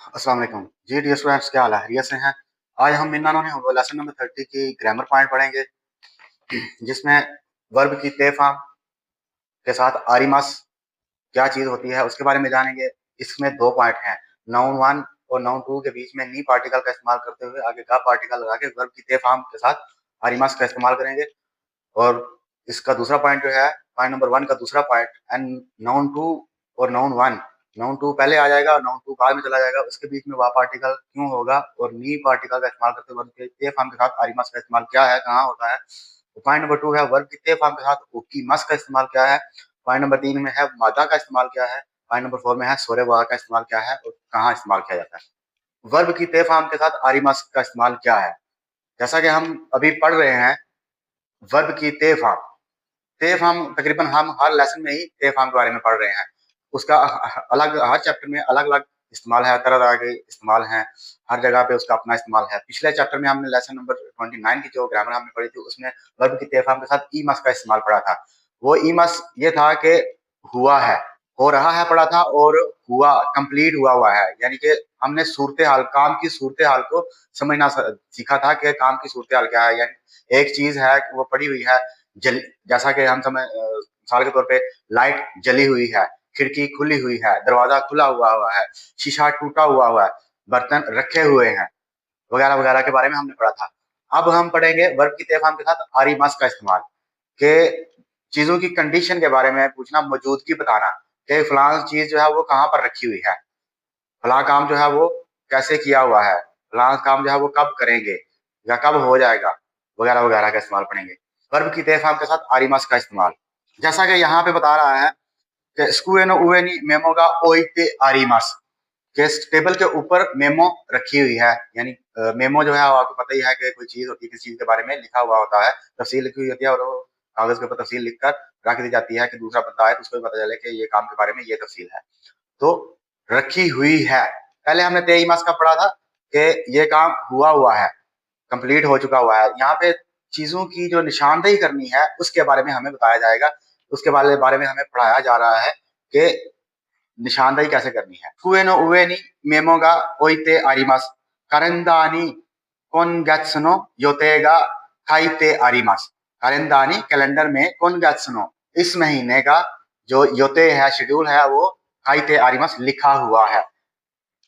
अस्सलाम वालेकुम जी dear students, क्या हाल है? खैरियत से हैं? आज हम इन दोनों ने लेसन नंबर 30 की ग्रामर पॉइंट पढ़ेंगे, जिसमें वर्ब की ते फॉर्म के साथ आरिमस क्या चीज होती है उसके बारे में जानेंगे। इसमें दो पॉइंट हैं, नाउन वन और नाउन टू के बीच में नी पार्टिकल का इस्तेमाल करते हुए आगे गा पार्टिकल लगा के वर्ब की ते फॉर्म के साथ आरिमस का इस्तेमाल करेंगे। और इसका दूसरा पॉइंट जो है, पॉइंट नंबर वन का दूसरा पॉइंट, एंड नाउन टू और नाउन वन, नाउन टू पहले आ जाएगा और नाउन टू बाद में चला जाएगा, उसके बीच में वाह पार्टिकल क्यों होगा और नी पार्टिकल का इस्तेमाल करते वर्ब के ते फॉर्म के साथ आरिमस का इस्तेमाल क्या है, कहाँ होता है। तो पॉइंट नंबर टू है वर्ब के ते फॉर्म के साथ ओकी मस का इस्तेमाल क्या है। पॉइंट नंबर तीन में है मादा का इस्तेमाल क्या है। पॉइंट नंबर फोर में है सोरे वाह का इस्तेमाल क्या है और कहाँ इस्तेमाल किया जाता है। वर्ब की ते फॉर्म के साथ आरिमस का इस्तेमाल क्या है, जैसा कि हम अभी पढ़ रहे हैं वर्ब की ते फॉर्म। ते फॉर्म तकरीबन हम हर लेसन में ही ते फॉर्म के बारे में पढ़ रहे हैं। उसका अलग हर चैप्टर में अलग अलग इस्तेमाल है, तरह तरह के इस्तेमाल हैं, हर जगह पे उसका अपना इस्तेमाल है। पिछले चैप्टर में हमने लेसन नंबर 29 की जो ग्रामर हमने पढ़ी थी उसमें वर्ब की ते फॉर्म के साथ ई मस का इस्तेमाल पढ़ा था। वो ई मस ये था कि हुआ है, हो रहा है पढ़ा था, और हुआ कंप्लीट हुआ है, यानी कि हमने सूरत हाल, काम की सूरत हाल को समझना सीखा था कि काम की सूरत हाल क्या है। यानी एक चीज है वो पड़ी हुई है, जल, जैसा कि हम समझ मिसाल के तौर पे लाइट जली हुई है, खिड़की खुली हुई है, दरवाजा खुला हुआ है, शीशा टूटा हुआ है, बर्तन रखे हुए हैं, वगैरह वगैरह के बारे में हमने पढ़ा था। अब हम पढ़ेंगे वर्ब की तेफाम के साथ आरी मस का इस्तेमाल, के चीजों की कंडीशन के बारे में पूछना, मौजूदगी बताना कि फलां चीज जो है वो कहाँ पर रखी हुई है, फलां काम जो है वो कैसे किया हुआ है, फलां काम जो है वो कब करेंगे या कब हो जाएगा, वगैरह वगैरह का इस्तेमाल पढ़ेंगे। वर्ब की तेफाम के साथ आरी मस का इस्तेमाल, जैसा कि यहाँ पे बता रहा है कि स्कूएनो उवेनी मेमो का ओइते आरी मस, के टेबल के ऊपर मेमो रखी हुई है। यानी मेमो जो है आपको पता ही है कि कोई चीज होती है, किसी चीज के बारे में लिखा हुआ होता है, तफसील लिखी हुई होती है, और वो कागज के ऊपर तफसील लिखकर रख दी जाती है कि दूसरा बंदा आए तो उसको भी पता चले कि ये काम के बारे में ये तफसील है। तो रखी हुई है, पहले हमने तेई मास का पढ़ा था कि ये काम हुआ है, कंप्लीट हो चुका हुआ है। यहाँ पे चीजों की जो निशानदेही करनी है उसके बारे में हमें बताया जाएगा, उसके बारे में हमें पढ़ाया जा रहा है कि निशानदेही कैसे करनी है। कुएनो उवेनी मेमो ga ओइते आरिमास, करेंदानी कौन गैत्सनो योतेगा खाइते आरिमास। करेंदानी कैलेंडर में कौन गैत्सनो इस महीने का जो योते है, शेड्यूल है, वो खाइते आरिमास लिखा हुआ है।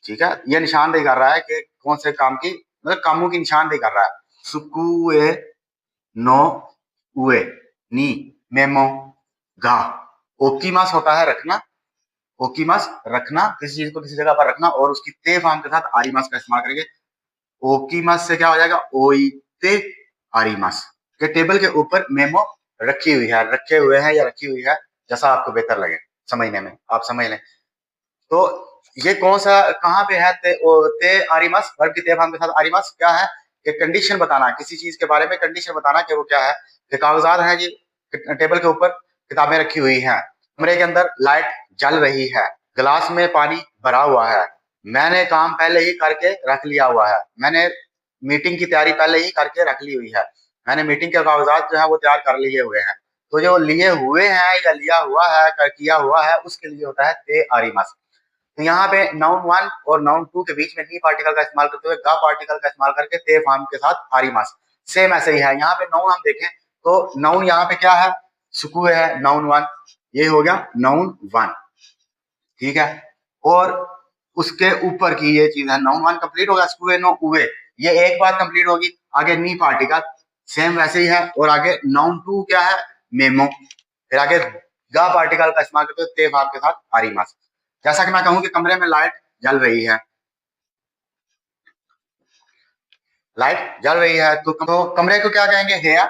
ठीक है, ये निशानदेही कर रहा है कि कौन से काम की, मतलब कामों की निशानदेही कर रहा है। सुकुए नो उए नी मेमो गा, ओकीमास होता है रखना, ओकीमास रखना, किसी चीज को किसी जगह पर रखना, और उसकी ते फॉर्म के साथ आरीमास का इस्तेमाल करेंगे। ओकीमास से क्या हो जाएगा, ओइते आरीमास, के टेबल के ऊपर मेमो रखी हुई है, रखे हुए हैं या रखी हुई है, जैसा आपको बेहतर लगे समझने में, आप समझ लें। तो ये कौन सा कहाँ पे है, ते आरिमस, वर्ब की ते फॉर्म के साथ आरिमस क्या है कि कंडीशन बताना, किसी चीज के बारे में कंडीशन बताना कि वो क्या है। कि कागजात हैं जी, टेबल के ऊपर किताबें रखी हुई हैं, कमरे के अंदर लाइट जल रही है, गिलास में पानी भरा हुआ है, मैंने काम पहले ही करके रख लिया हुआ है, मैंने मीटिंग की तैयारी पहले ही करके रख ली हुई है, मैंने मीटिंग के कागजात जो है वो तैयार कर लिए हुए हैं। तो जो लिए हुए हैं या लिया हुआ है, किया हुआ है, उसके लिए होता है ते आरिमस। तो यहाँ पे नाउन वन और नाउन टू के बीच में नी पार्टिकल का इस्तेमाल करते हुए गा पार्टिकल का इस्तेमाल करके ते फॉर्म के साथ आरिमास। सेम ऐसे ही है, यहाँ पे नाउन हम देखें तो नाउन यहाँ पे क्या है, सुकू है नाउन वन, ये हो गया नाउन वन। ठीक है, और उसके ऊपर की ये चीज है, नाउन वन कंप्लीट होगा, स्कूए नो उवे, ये एक बार कंप्लीट होगी, आगे नी पार्टिकल सेम वैसे ही है, और आगे नाउन टू क्या है, मेमो, फिर आगे गा पार्टिकल का इस्तेमाल करते हुए ते फॉर्म के साथ आरिमास। जैसा कि मैं कहूं कि कमरे में लाइट जल रही है, लाइट जल रही है, तो कमरे को क्या कहेंगे, हेया,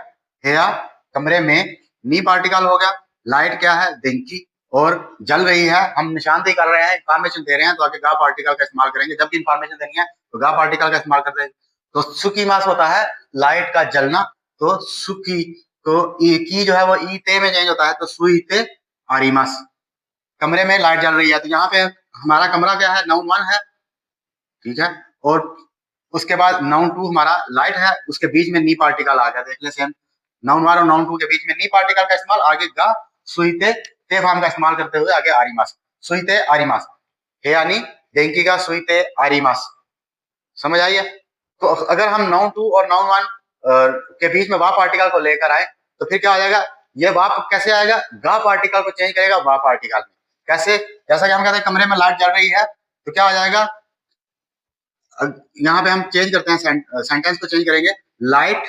हेया, कमरे में नी पार्टिकल हो गया, लाइट क्या है, दिन की, और जल रही है, हम निशानदेही कर रहे हैं, इंफॉर्मेशन दे रहे हैं, तो आगे गा पार्टिकल का इस्तेमाल करेंगे। जब भी इंफॉर्मेशन देनी है तो गा पार्टिकल का इस्तेमाल करते हैं। तो सुकी मास होता है लाइट का जलना, तो सुकी, तो ई की जो है वो ई ते में चेंज होता है, तो सुईते आरिमास, कमरे में लाइट जल रही है। तो यहाँ पे हमारा कमरा क्या है, नाउन वन है, ठीक है, और उसके बाद नाउन टू हमारा लाइट है, उसके बीच में नी पार्टिकल आ गया, देख ले सेम, नाउन वन और नाउन टू के बीच में नी पार्टिकल का इस्तेमाल, आगे गा सुईते ते फॉर्म का इस्तेमाल करते हुए आगे आरिमास, सुईते आरिमास, हे यानी देंकी गा सुईते आरिमास। समझ आई है? तो अगर हम नाउन टू और नाउन वन के बीच में वा पार्टिकल को लेकर आए तो फिर क्या हो जाएगा, ये वा कैसे आएगा, गा पार्टिकल को चेंज करेगा वा पार्टिकल में। कैसे? जैसा कि हम कहते हैं कमरे में लाइट जल रही है, तो क्या हो जाएगा, यहाँ पे हम चेंज करते हैं, सेंटेंस को चेंज करेंगे, लाइट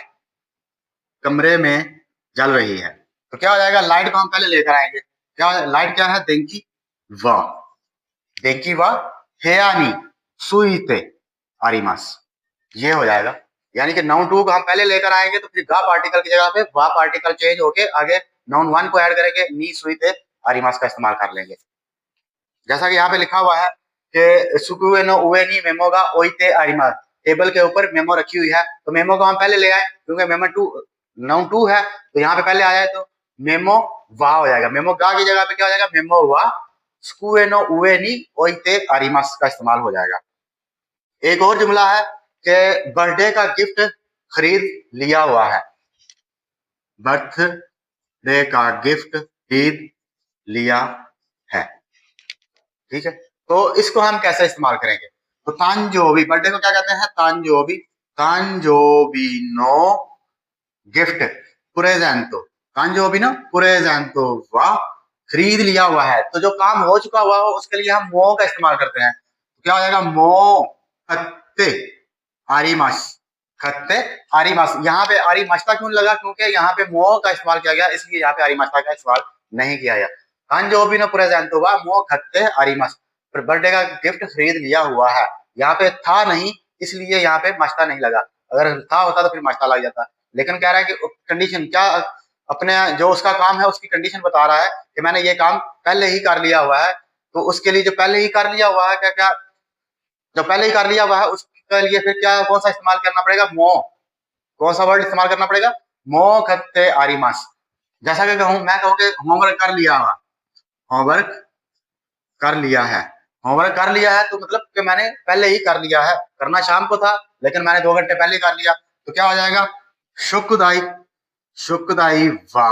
कमरे में जल रही है। तो क्या हो जाएगा, लाइट को हम पहले लेकर आएंगे, क्या लाइट क्या है, देंकी वा, देंकी वा हेयानी सुईते आरिमास, ये हो जाएगा। यानी कि नाउन टू को हम पहले लेकर आएंगे तो फिर गा पार्टिकल की जगह पे वा पार्टिकल चेंज होके आगे नाउन वन को ऐड करेंगे, नी सुईते आरिमास का इस्तेमाल कर लेंगे। जैसा कि यहाँ पे लिखा हुआ है कि सुकुए नो उवे नी मेमो गा ओइते आरिमास, टेबल के ऊपर मेमो रखी हुई है, तो मेमो को हम पहले ले आए क्योंकि मेमो टू नाउन टू है, तो यहाँ पे पहले आया है तो मेमो वा हो जाएगा, मेमो गा की जगह पे क्या हो जाएगा, मेमो वा सुकुए नो उवे नी ओइते आरिमास का इस्तेमाल हो जाएगा। एक और जुमला है कि बर्थडे का गिफ्ट खरीद लिया हुआ है, बर्थडे का गिफ्ट खरीद लिया है, ठीक है। तो इसको हम कैसे इस्तेमाल करेंगे, तो तांजोबी, बर्थडे को क्या कहते हैं, तांजोबी, तांजोबी नो गिफ्ट प्रेजेंटो, तांजोबी नो प्रेजेंटो वा खरीद लिया हुआ है, तो जो काम हो चुका हुआ हो उसके लिए हम मो का इस्तेमाल करते हैं, तो क्या हो जाएगा, मो खत्ते आरिमास, खत्ते आरिमास। यहाँ पे आरिमास्ता क्यों लगा, क्योंकि यहाँ पे मो का इस्तेमाल किया गया, इसलिए यहाँ पे आरिमास्ता का इस्तेमाल नहीं किया गया। तांजोबी नो प्रेजेंटो वा मो खत्ते आरिमास, बर्थडे का गिफ्ट खरीद लिया हुआ है, यहाँ पे था नहीं इसलिए यहाँ पे मास्ता नहीं लगा, अगर था होता तो फिर मास्ता लग जाता। लेकिन कह रहा है कि कंडीशन क्या, अपने जो उसका काम है उसकी कंडीशन बता रहा है कि मैंने ये काम पहले ही कर लिया हुआ है, तो उसके लिए जो पहले ही कर लिया हुआ है, क्या क्या जो पहले ही कर लिया हुआ है उसके लिए फिर क्या, कौन सा इस्तेमाल करना पड़ेगा, मो, कौन सा वर्ड इस्तेमाल करना पड़ेगा, मो खत्ते आरिमास। जैसा कि कहूं, मैं कहूँ कि होमवर्क कर लिया हुआ, होमवर्क कर लिया है, होमवर्क कर लिया है तो मतलब कि मैंने पहले ही कर लिया है, करना शाम को था लेकिन मैंने 2 घंटे पहले कर लिया, तो क्या हो जाएगा, शुक्दाई, शुक्दाई वा,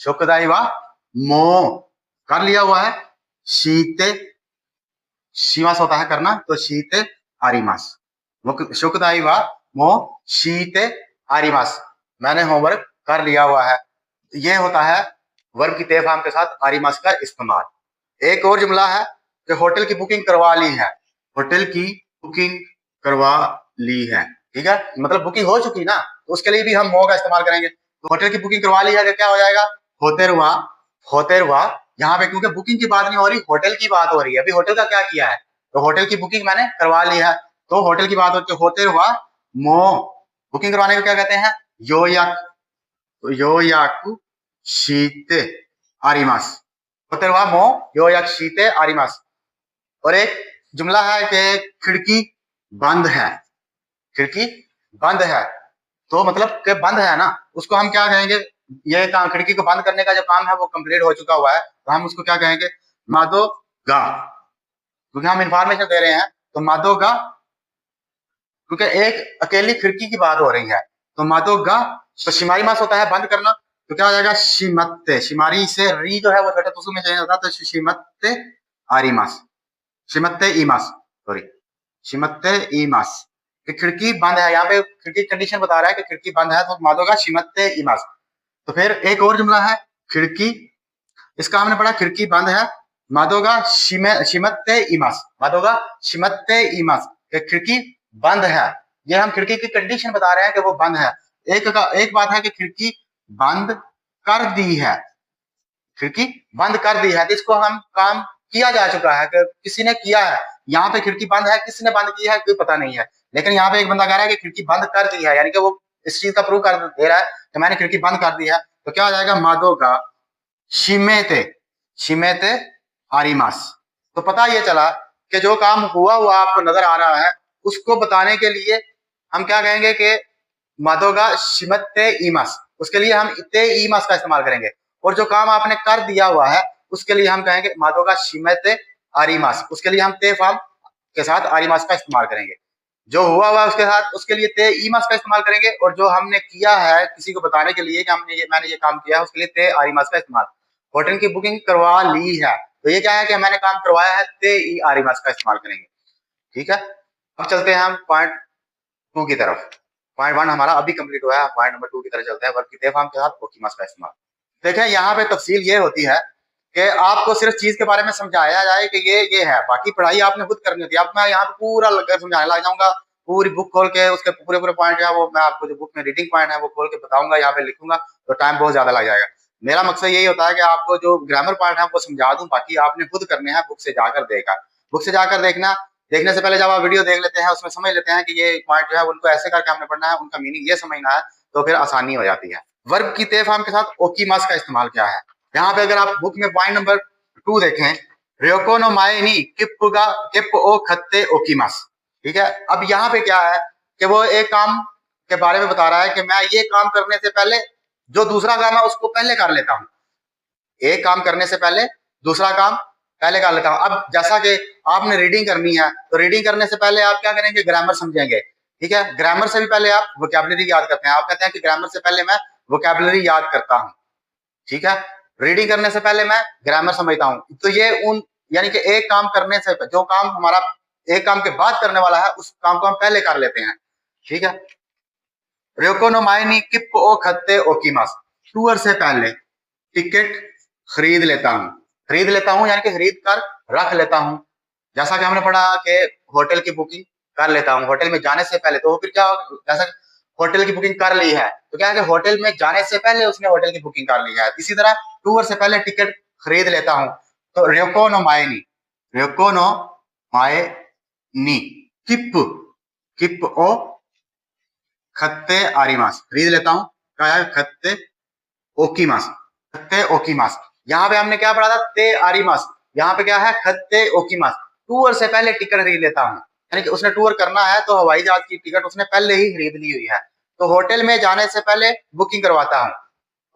शुक्दाई वा मो कर लिया हुआ है, शीते शिवास होता है करना, तो शीते आरिमास, शुक्दाई वा मो शीते आरिमास, मैंने होमवर्क कर लिया हुआ है। ये होता है वर्ब की ते फॉर्म के साथ आरिमास का इस्तेमाल। एक और जुमला है कि होटल की बुकिंग करवा ली है, होटल की बुकिंग करवा ली है, ठीक है, मतलब बुकिंग हो चुकी ना, तो उसके लिए भी हम मो का इस्तेमाल करेंगे, तो होटल की बुकिंग करवा ली है तो क्या हो जाएगा, होतेरवा, होतेरवा, यहाँ पे क्योंकि बुकिंग की बात नहीं हो रही, होटल की बात हो रही है, अभी होटल का क्या किया है, तो होटल की बुकिंग मैंने करवा ली है, तो होटल की बात होती है, होतेरवा मो, बुकिंग करवाने को क्या कहते हैं, योयाक, तो योयाकु शीते आरिमास, होतेरवा मो योयाक शीते आरिमास। और एक जुमला है कि खिड़की बंद है, खिड़की बंद है, तो मतलब कि बंद है ना, उसको हम क्या कहेंगे, ये काम खिड़की को बंद करने का जो काम है वो कंप्लीट हो चुका हुआ है, तो हम उसको क्या कहेंगे, मादो गा, क्योंकि हम इंफॉर्मेशन दे रहे हैं, तो मादो गा, क्योंकि एक अकेली खिड़की की बात हो रही है, तो मादो गा, तो शिमारी मास होता है बंद करना, तो क्या हो जाएगा, शिमत्ते, शिमारी से री जो है वो छोटे तुसु में चेंज होता है, तो शिमत्ते आरिमास, शिमत्ते ईमास, सॉरी शिमत्ते ईमास, कि खिड़की बंद है, यहाँ पे खिड़की कंडीशन बता रहा है कि खिड़की बंद है, तो मादोगा शिमत्ते ईमास। तो फिर एक और जुमला है खिड़की, इसका हमने पढ़ा खिड़की बंद है, मादोगा शिमत्ते ईमास, मादोगा शिमत्ते ईमास, खिड़की बंद है, ये हम खिड़की की कंडीशन बता रहे हैं कि वो बंद है। एक बात है कि खिड़की बंद कर दी है, खिड़की बंद कर दी है, तो इसको हम काम किया जा चुका है, कि किसी ने किया है, यहाँ पे खिड़की बंद है, किसने बंद की है कोई पता नहीं है, लेकिन यहाँ पे एक बंदा कह रहा है कि खिड़की बंद कर दी है, यानी कि वो इस चीज का प्रूव कर दे रहा है कि मैंने खिड़की बंद कर दी है, तो क्या हो जाएगा, मादोगा शिमेते, शिमेते आरिमास। तो पता ये चला कि जो काम हुआ हुआ आपको नजर आ रहा है उसको बताने के लिए हम क्या कहेंगे कि मादोगा शिमत्ते ईमास, उसके लिए हम इते ईमास का इस्तेमाल करेंगे, और जो काम आपने कर दिया हुआ है उसके लिए हम कहेंगे मादोगा शिमत्ते आरिमास, उसके लिए हम ते फॉर्म के साथ आरिमास का इस्तेमाल करेंगे, जो हुआ हुआ उसके साथ उसके लिए ते ईमास का इस्तेमाल करेंगे, और जो हमने किया है किसी को बताने के लिए कि मैंने ये काम किया है उसके लिए ते आरिमास का इस्तेमाल। होटल की बुकिंग करवा ली है, तो ये क्या है कि मैंने काम करवाया है, ते ई आरिमास का इस्तेमाल करेंगे। ठीक है, अब चलते हैं हम पॉइंट 2 की तरफ। पॉइंट 1 हमारा अभी कंप्लीट हुआ है, पॉइंट नंबर 2 की तरफ चलते हैं, वर्ब की ते फॉर्म के साथ ओकीमास का इस्तेमाल। देखें यहाँ पे तफसील ये होती है कि आपको सिर्फ चीज के बारे में समझाया जाए कि ये है, बाकी पढ़ाई आपने खुद करनी होती है। अब मैं यहाँ पे पूरा लगकर समझाने लग जाऊंगा, पूरी बुक खोल के उसके पूरे पूरे पॉइंट है वो मैं आपको जो बुक में रीडिंग पॉइंट है वो खोल के बताऊंगा, यहाँ पे लिखूंगा, तो टाइम बहुत ज्यादा लग जाएगा। मेरा मकसद यही होता है कि आपको जो ग्रामर पार्ट है वो समझा दूं, बाकी आपने खुद करने हैं, बुक से जाकर देखा, बुक से जाकर देखना। देखने से पहले जब आप वीडियो देख लेते हैं उसमें समझ लेते हैं कि ये पॉइंट जो है उनको ऐसे करके हमने पढ़ना है, उनका मीनिंग ये समझना है, तो फिर आसानी हो जाती है। वर्ब की ते फॉर्म के साथ ओकीमास का इस्तेमाल क्या है, यहाँ पे अगर आप बुक में पॉइंट नंबर 2 देखें, रियोको नो माएनी किप्पुगा किप ओ खत्ते ओकीमास। ठीक है, अब यहाँ पे क्या है कि वो एक काम के बारे में बता रहा है कि मैं ये काम करने से पहले जो दूसरा काम है उसको पहले कर लेता हूँ, एक काम करने से पहले दूसरा काम पहले कर लेता हूं। अब जैसा कि आपने रीडिंग करनी है, तो रीडिंग करने से पहले आप क्या करेंगे, ग्रामर समझेंगे। ठीक है, ग्रामर से भी पहले आप वोकैबुलरी याद करते हैं, आप कहते हैं कि ग्रामर से पहले मैं वोकैबुलरी याद करता हूं। ठीक है, रीडिंग करने से पहले मैं ग्रामर समझता हूं। तो ये उन यानी कि एक काम करने से, जो काम हमारा एक काम के बाद करने वाला है उस काम को हम पहले कर लेते हैं। ठीक है, रियोको नो माएनी किप ओ खत्ते ओकीमास, टूर से पहले टिकट खरीद लेता हूँ। खरीद लेता हूँ यानी कि खरीद कर रख लेता हूँ। जैसा कि हमने पढ़ा कि होटल की बुकिंग कर लेता हूँ होटल में जाने से पहले, तो फिर क्या, जैसा होटल की बुकिंग कर ली है तो क्या है कि होटल में जाने से पहले उसने होटल की बुकिंग कर ली है। इसी तरह टूर से पहले टिकट खरीद लेता हूँ। तो रियोको नो माएनी, रियोको नो माए नी किप, किप ओ खत्ते आरिमास, खरीद लेता हूँ, क्या है खत्ते ओकीमास, खत्ते ओकीमास। यहाँ पे हमने क्या पढ़ा था, ते आरिमास, यहाँ पे क्या है खत्ते ओकीमास। टूर से पहले टिकट खरीद लेता हूँ, यानी कि उसने टूर करना है तो हवाई जहाज की टिकट उसने पहले ही खरीद ली हुई है। तो होटल में जाने से पहले बुकिंग करवाता हूँ,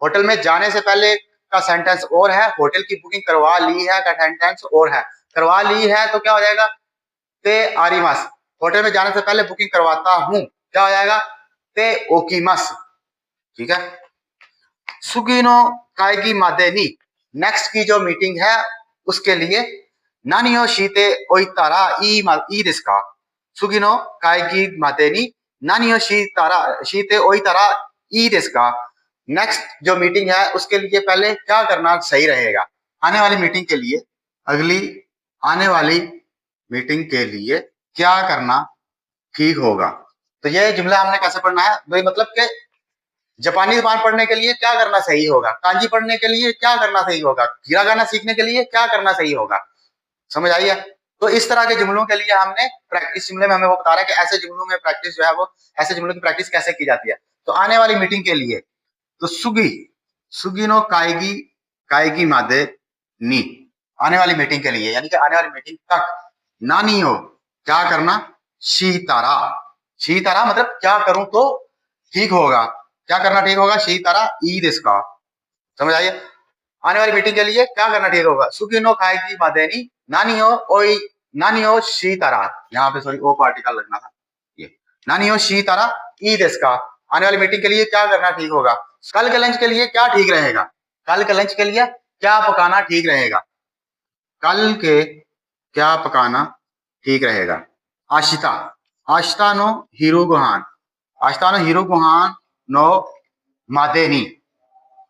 होटल में जाने से पहले का सेंटेंस और है, होटल की बुकिंग करवा ली है का सेंटेंस और है। करवा ली है तो क्या हो जाएगा, ते आरिमास, होटल में जाने से पहले बुकिंग करवाता हूँ, क्या हो जाएगा, ते ओकीमास। ठीक है, सुगिनो काएगी मादेनी, नेक्स्ट की जो मीटिंग है उसके लिए नानियो शीते ओइतारा ई दिस्का, सुगिनो काएगी मादेनी नानियो शीते ओइतारा ई दिस्का, नेक्स्ट जो मीटिंग है उसके लिए पहले क्या करना सही रहेगा, आने वाली मीटिंग के लिए, अगली आने वाली मीटिंग के लिए क्या करना ठीक होगा। तो ये जुमला हमने कैसे पढ़ना है भाई, मतलब कि जापानी ज़बान पढ़ने के लिए क्या करना सही होगा, कांजी पढ़ने के लिए क्या करना सही होगा, हिरागाना सीखने के लिए क्या करना सही होगा। समझ आई है। तो इस तरह के जुमलों के लिए हमने प्रैक्टिस, जुमले में हमें वो बता रहा है कि ऐसे जुमलों में प्रैक्टिस जो है वो, ऐसे जुमलों की प्रैक्टिस कैसे की जाती है। तो आने वाली मीटिंग के लिए, तो सुगी, सुगिनो काएगी, काएगी मादे नी, आने वाली मीटिंग के लिए यानी कि आने वाली मीटिंग तक, नानी हो क्या करना, शीतारा, शीतारा मतलब क्या करूं तो ठीक होगा, क्या करना ठीक होगा, शीतारा ई दिस्का। समझ आइए, आने वाली मीटिंग के लिए क्या करना ठीक होगा, सुगिनो खाएगी मादेनी नानी हो ओई, नानी हो शीतारा, यहाँ पे सॉरी ओ पार्टिकल लगना था, ये नानी हो शीतारा ई दिस्का, आने वाली मीटिंग के लिए क्या करना ठीक होगा। कल के लंच के लिए क्या ठीक रहेगा, कल के लंच के लिए क्या पकाना ठीक रहेगा, कल के क्या पकाना ठीक रहेगा। आशिता, आशिता नो हीरो गुहान, आशिता नो हीरो गुहान नो मादेनी,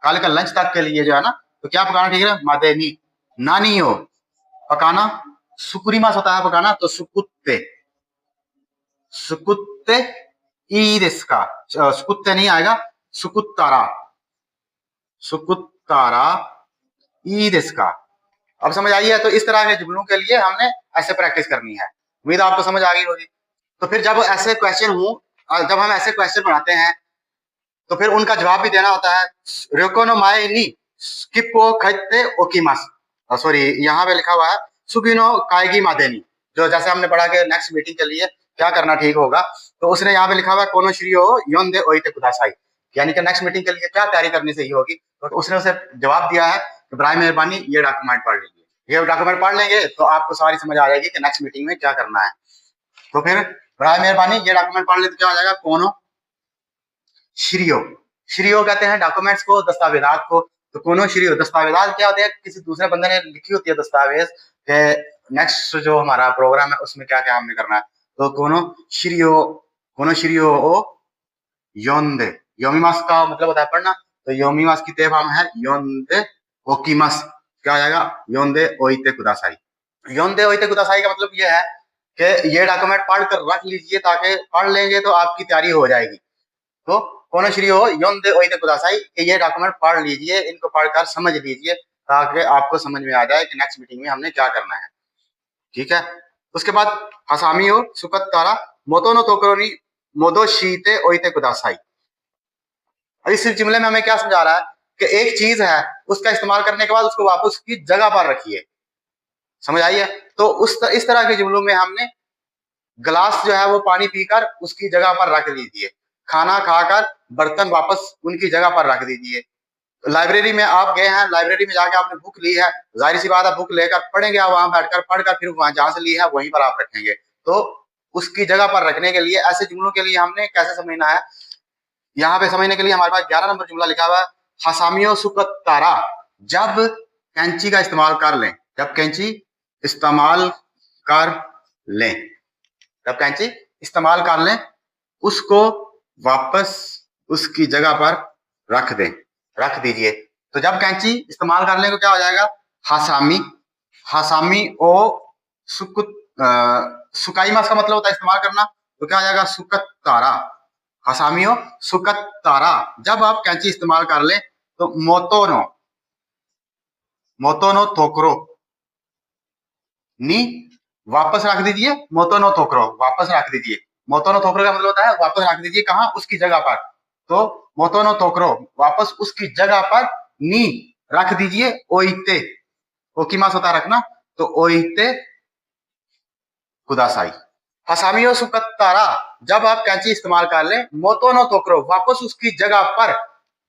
कल का लंच तक के लिए जो है ना, तो क्या पकाना ठीक है, मादेनी। नानी हो पकाना, सुकुरीमास होता है पकाना, तो सुकुत्ते, सुकुत्ते ई दिस्का, सुकुत्ते नहीं आएगा, सुकुत्तारा, सुकुत्तारा ई दिस्का। अब समझ आई है। तो इस तरह के जुमलों के लिए हमने ऐसे प्रैक्टिस करनी है, उम्मीद आपको समझ आ गई होगी। तो फिर जब ऐसे क्वेश्चन हो, जब हम ऐसे क्वेश्चन बनाते हैं तो फिर उनका जवाब भी देना होता है। रोको नो माए नी स्किपो खैते ओकीमास, सॉरी यहाँ पे लिखा हुआ है सुगिनो काएगी मादेनी, जो जैसे हमने पढ़ा कि नेक्स्ट मीटिंग के लिए क्या करना ठीक होगा, तो उसने यहाँ पे लिखा हुआ है कोनो श्रीयो योंदे ओइते कुदासाई, यानी कि नेक्स्ट मीटिंग के लिए क्या तैयारी करनी सही होगी। तो उसने उसे जवाब दिया है कि बराए मेहरबानी ये डॉक्यूमेंट पढ़ लीजिए, ये डॉक्यूमेंट पढ़ लेंगे तो आपको सारी समझ आ जाएगी कि नेक्स्ट मीटिंग में क्या करना है। तो फिर बराए मेहरबानी ये डॉक्यूमेंट पढ़ ले तो क्या हो जाएगा, कोनो श्रियो, श्रियो कहते हैं डॉक्यूमेंट्स को, दस्तावेजात को। तो कोनो श्री हो, दस्तावेजात क्या होते हैं, किसी दूसरे बंदे ने लिखी होती है दस्तावेज के नेक्स्ट जो हमारा प्रोग्राम है उसमें क्या क्या हमने करना है। तो कोनो श्री हो ओ योंदे, योमीमास का मतलब होता है पढ़ना, तो योमीमास की ते फॉर्म है योंदे ओकीमास, क्या हो जाएगा योंदे ओइते कुदासाई। योंदे ओइते कुदासाई का मतलब ये है कि ये डॉक्यूमेंट पढ़ कर रख लीजिए, ताकि पढ़ लेंगे तो आपकी तैयारी हो जाएगी। तो कोनो श्री हो योंदे ओइते कुदासाई, कि ये डॉक्यूमेंट पढ़ लीजिए, इनको पढ़कर समझ लीजिए, ताकि आपको समझ में आ जाए कि नेक्स्ट मीटिंग में हमने क्या करना है। ठीक है। उसके बाद हसामी हो सुकत्तारा मोतो नो तोकरो नी मोदो शीते ओइते कुदासाई। अब इस जुमले में हमें क्या समझा रहा है कि एक चीज है, उसका इस्तेमाल करने के बाद उसको वापस उसकी जगह पर रखिए। समझ आई है? तो इस तरह के जुमलों में हमने गिलास जो है वो पानी पीकर उसकी जगह पर रख दीजिए, खाना खाकर बर्तन वापस उनकी जगह पर रख दीजिए। लाइब्रेरी में आप गए हैं, लाइब्रेरी में जाके आपने बुक ली है, जाहिर सी बात है बुक लेकर पढ़ेंगे, आप वहां बैठकर पढ़कर फिर वहां जहां से ली है वहीं पर आप रखेंगे। तो उसकी जगह पर रखने के लिए ऐसे जुमलों के लिए हमने कैसे समझना है, यहाँ पे समझने के लिए हमारे पास 11 नंबर जुमला लिखा हुआ है, हसामियो सुकत्तारा, जब कैंची का इस्तेमाल कर लें, जब कैंची इस्तेमाल कर लें, जब कैंची इस्तेमाल कर लें उसको वापस उसकी जगह पर रख दें, रख दीजिए। तो जब कैंची इस्तेमाल कर लें तो क्या हो जाएगा, हासामी, हासामी ओ सुकुत सुकाईमास का मतलब होता है इस्तेमाल करना, तो क्या हो जाएगा सुकत्तारा, हसामियो सुकत्तारा, जब आप कैंची इस्तेमाल कर लें तो मोतोनो, मोतोनो तोकरो नी वापस रख दीजिए, मोतोनो तोकरो वापस रख दीजिए। मोतोनो तोकरो का मतलब होता है वापस रख दीजिए, कहां, उसकी जगह पर। तो मोतोनो तोकरो वापस उसकी जगह पर, नी रख दीजिए, ओइते, ओकीमास होता है रखना, तो ओइते कुदासाई। हसामियो सुकत्तारा, जब आप कैंची इस्तेमाल कर लें, मोतोनो तोकरो वापस उसकी जगह पर,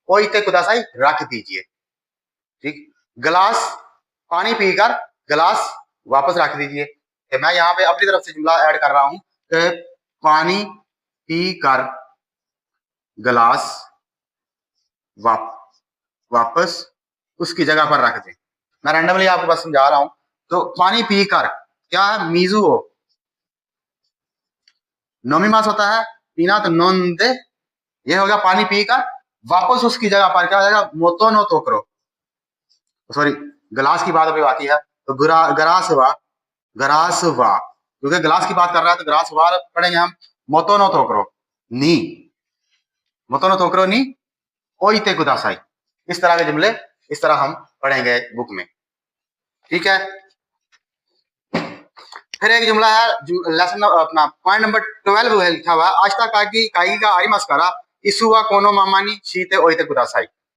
ओइते कुदासाई रख दीजिए। ठीक। गिलास पानी पीकर गिलास वापस रख दीजिए। मैं यहाँ पे अपनी तरफ से जुमला ऐड कर रहा हूं कि पानी पीकर गिलास वापस उसकी जगह पर रख दें। मैं रैंडमली आपको बस समझा रहा हूं। तो पानी पीकर क्या है, मीजू हो, नोमीमास होता है पीना, तो नोंदे, ये हो गया पानी पीकर वापस उसकी जगह पर, क्या हो जाएगा मोतोनो तोकरो, सॉरी गिलास की बात अभी बाकी है, तो गरासवा, गरासवा, क्योंकि गिलास की बात कर रहा है तो गरासवा पढ़ेंगे हम, मोतोनो तोकरो नी, मोतोनो तोकरो नी ओइते कुदासाई। इस तरह के जुमले इस तरह हम पढ़ेंगे बुक में। ठीक है। फिर एक जुमला है लेसन अपना पॉइंट नंबर 12 है लिखा हुआ, आस्था कागी कागी का आरी मस्करा इसुवा कोनो मामानी शीते ओइते कुदासाई।